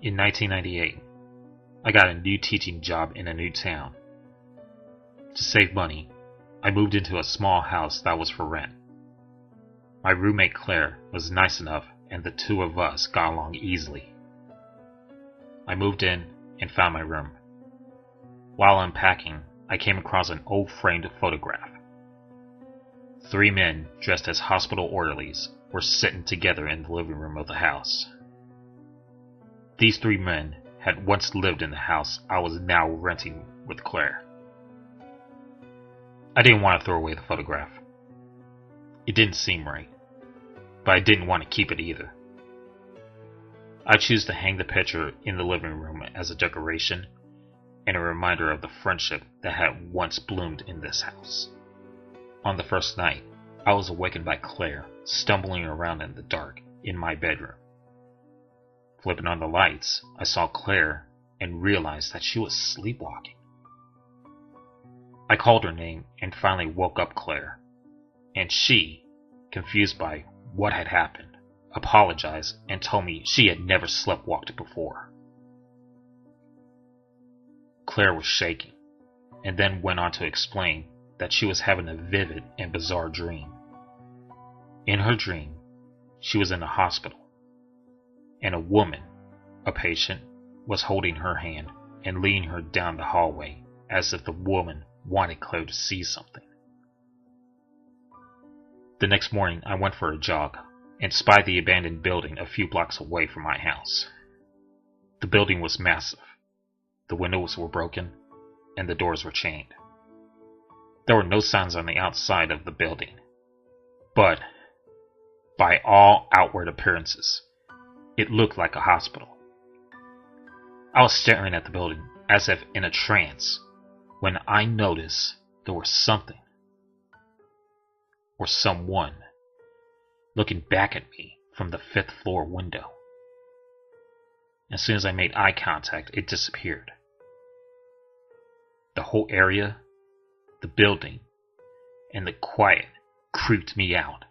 In 1998, I got a new teaching job in a new town. To save money, I moved into a small house that was for rent. My roommate Claire was nice enough and the two of us got along easily. I moved in and found my room. While unpacking, I came across an old framed photograph. 3 men dressed as hospital orderlies were sitting together in the living room of the house. These 3 men had once lived in the house I was now renting with Claire. I didn't want to throw away the photograph. It didn't seem right, but I didn't want to keep it either. I chose to hang the picture in the living room as a decoration and a reminder of the friendship that had once bloomed in this house. On the first night, I was awakened by Claire stumbling around in the dark in my bedroom. Flipping on the lights, I saw Claire and realized that she was sleepwalking. I called her name and finally woke up Claire, and she, confused by what had happened, apologized and told me she had never sleptwalked before. Claire was shaking, and then went on to explain that she was having a vivid and bizarre dream. In her dream, she was in a hospital, and a woman, a patient, was holding her hand and leading her down the hallway as if the woman wanted Claire to see something. The next morning, I went for a jog and spied the abandoned building a few blocks away from my house. The building was massive. The windows were broken, and the doors were chained. There were no signs on the outside of the building, but by all outward appearances, it looked like a hospital. I was staring at the building as if in a trance when I noticed there was something, or someone, looking back at me from the 5th floor window. As soon as I made eye contact, it disappeared. The whole area, the building, and the quiet creeped me out.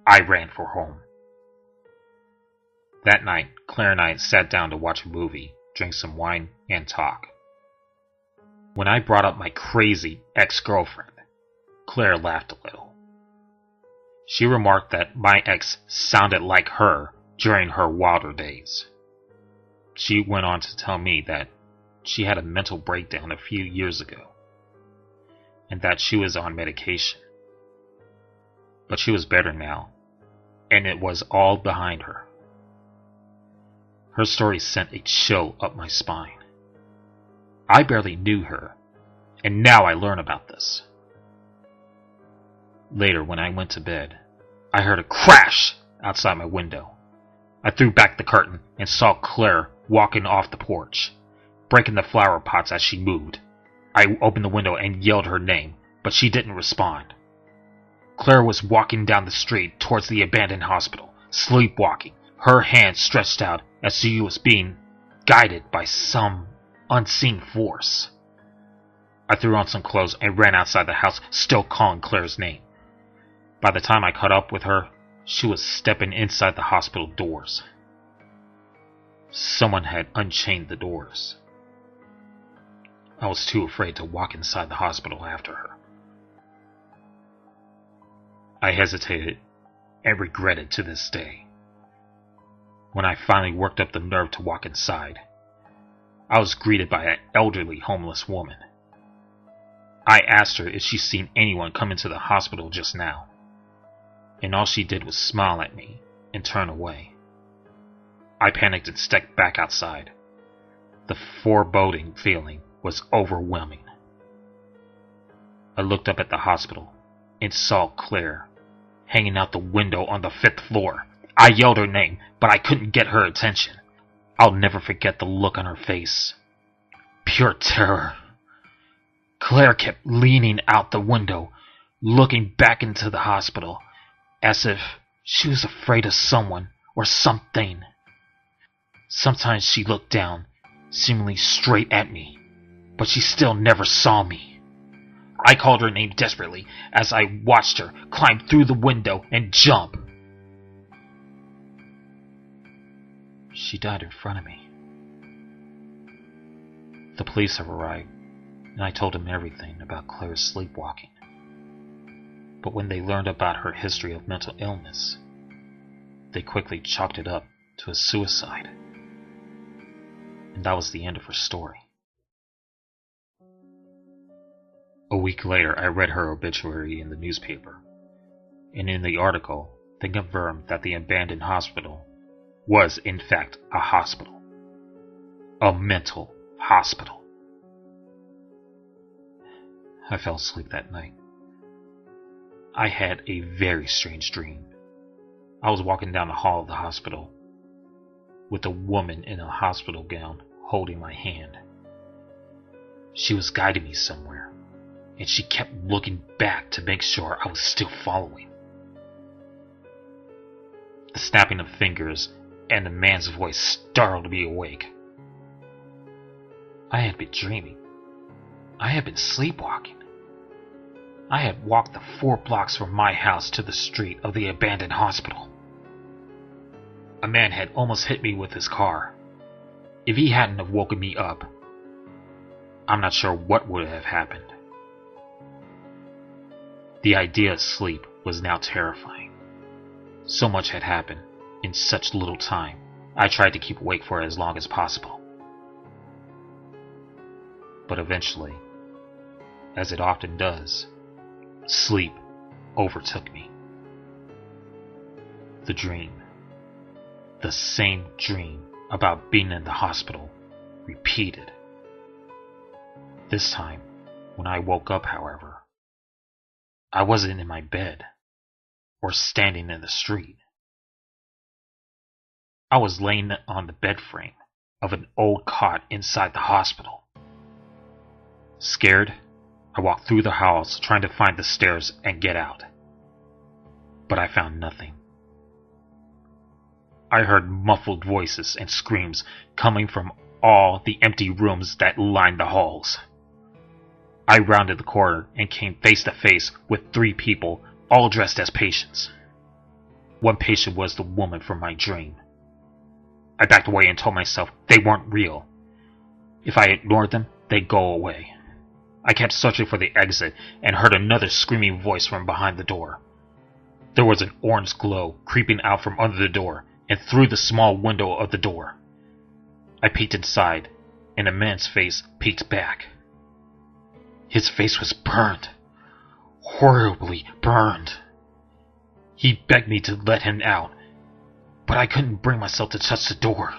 I ran for home. That night, Claire and I sat down to watch a movie, drink some wine, and talk. When I brought up my crazy ex-girlfriend, Claire laughed a little. She remarked that my ex sounded like her during her wilder days. She went on to tell me that she had a mental breakdown a few years ago, and that she was on medication. But she was better now, and it was all behind her. Her story sent a chill up my spine. I barely knew her, and now I learn about this. Later, when I went to bed, I heard a crash outside my window. I threw back the curtain and saw Claire walking off the porch, breaking the flower pots as she moved. I opened the window and yelled her name, but she didn't respond. Claire was walking down the street towards the abandoned hospital, sleepwalking, her hand stretched out as she was being guided by some unseen force. I threw on some clothes and ran outside the house, still calling Claire's name. By the time I caught up with her, she was stepping inside the hospital doors. Someone had unchained the doors. I was too afraid to walk inside the hospital after her. I hesitated and regret it to this day. When I finally worked up the nerve to walk inside, I was greeted by an elderly homeless woman. I asked her if she'd seen anyone come into the hospital just now, and all she did was smile at me and turn away. I panicked and stepped back outside. The foreboding feeling was overwhelming. I looked up at the hospital and saw Claire hanging out the window on the 5th floor. I yelled her name, but I couldn't get her attention. I'll never forget the look on her face. Pure terror. Claire kept leaning out the window, looking back into the hospital, as if she was afraid of someone or something. Sometimes she looked down, seemingly straight at me, but she still never saw me. I called her name desperately as I watched her climb through the window and jump. She died in front of me. The police have arrived, and I told them everything about Claire's sleepwalking. But when they learned about her history of mental illness, they quickly chalked it up to a suicide. And that was the end of her story. A week later, I read her obituary in the newspaper, and in the article, they confirmed that the abandoned hospital was, in fact, a hospital. A mental hospital. I fell asleep that night. I had a very strange dream. I was walking down the hall of the hospital with a woman in a hospital gown holding my hand. She was guiding me somewhere, and she kept looking back to make sure I was still following. The snapping of fingers and the man's voice startled me awake. I had been dreaming. I had been sleepwalking. I had walked the 4 blocks from my house to the street of the abandoned hospital. A man had almost hit me with his car. If he hadn't have woken me up, I'm not sure what would have happened. The idea of sleep was now terrifying. So much had happened in such little time. I tried to keep awake for as long as possible. But eventually, as it often does, sleep overtook me. The dream, the same dream about being in the hospital, repeated. This time, when I woke up, however, I wasn't in my bed or standing in the street. I was laying on the bed frame of an old cot inside the hospital. Scared, I walked through the halls trying to find the stairs and get out. But I found nothing. I heard muffled voices and screams coming from all the empty rooms that lined the halls. I rounded the corner and came face to face with 3 people, all dressed as patients. One patient was the woman from my dream. I backed away and told myself they weren't real. If I ignored them, they'd go away. I kept searching for the exit and heard another screaming voice from behind the door. There was an orange glow creeping out from under the door and through the small window of the door. I peeked inside, and a man's face peeked back. His face was burned. Horribly burned. He begged me to let him out, but I couldn't bring myself to touch the door.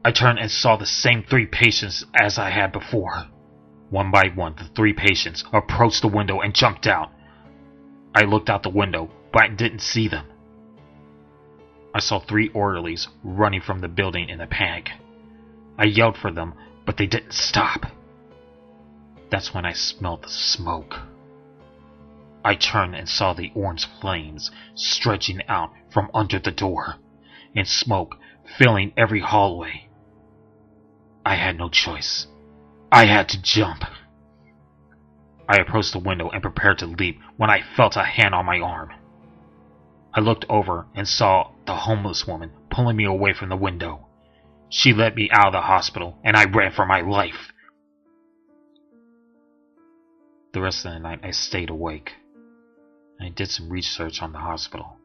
I turned and saw the same 3 patients as I had before. One by one, the 3 patients approached the window and jumped out. I looked out the window, but I didn't see them. I saw 3 orderlies running from the building in a panic. I yelled for them, but they didn't stop. That's when I smelled the smoke. I turned and saw the orange flames stretching out from under the door, and smoke filling every hallway. I had no choice. I had to jump. I approached the window and prepared to leap when I felt a hand on my arm. I looked over and saw the homeless woman pulling me away from the window. She led me out of the hospital, and I ran for my life. The rest of the night I stayed awake. I did some research on the hospital.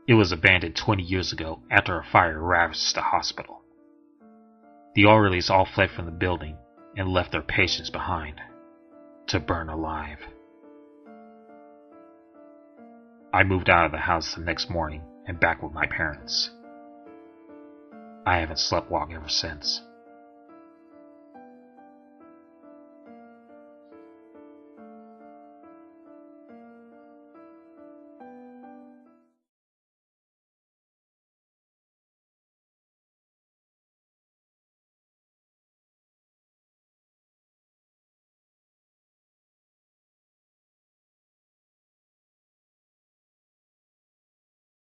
It was abandoned 20 years ago after a fire ravaged the hospital. The orderlies all fled from the building and left their patients behind to burn alive. I moved out of the house the next morning and back with my parents. I haven't slept long ever since.